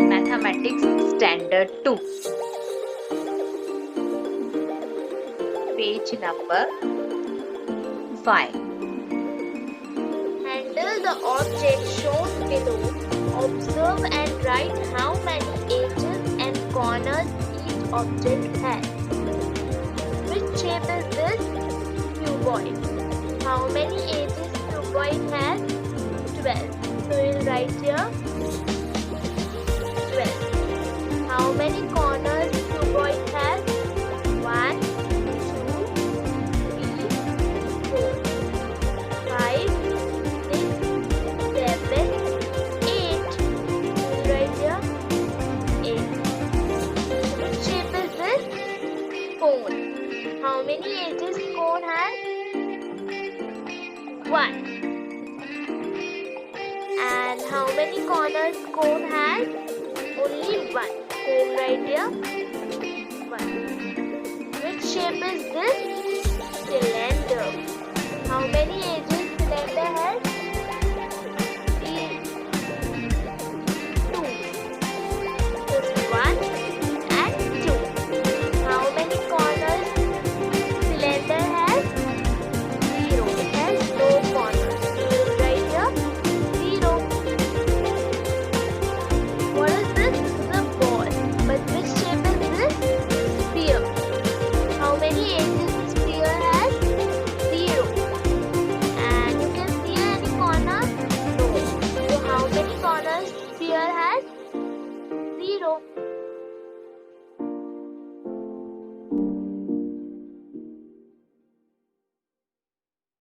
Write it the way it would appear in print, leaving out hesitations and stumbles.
Mathematics Standard 2. Page number 5. Handle the object shown below. Observe and write how many edges and corners each object has. Which shape is this? Cuboid. How many edges cuboid has? 12. So we will write here 12. How many corners cuboid has? 1, 2, 3, 4, 5, 6, 7, 8. We'll write here 8. Which shape is this? Cone. How many edges cone has? 1. And how many corners cone has? Only 1. So we'll write here 1. Which shape is this? Cylinder.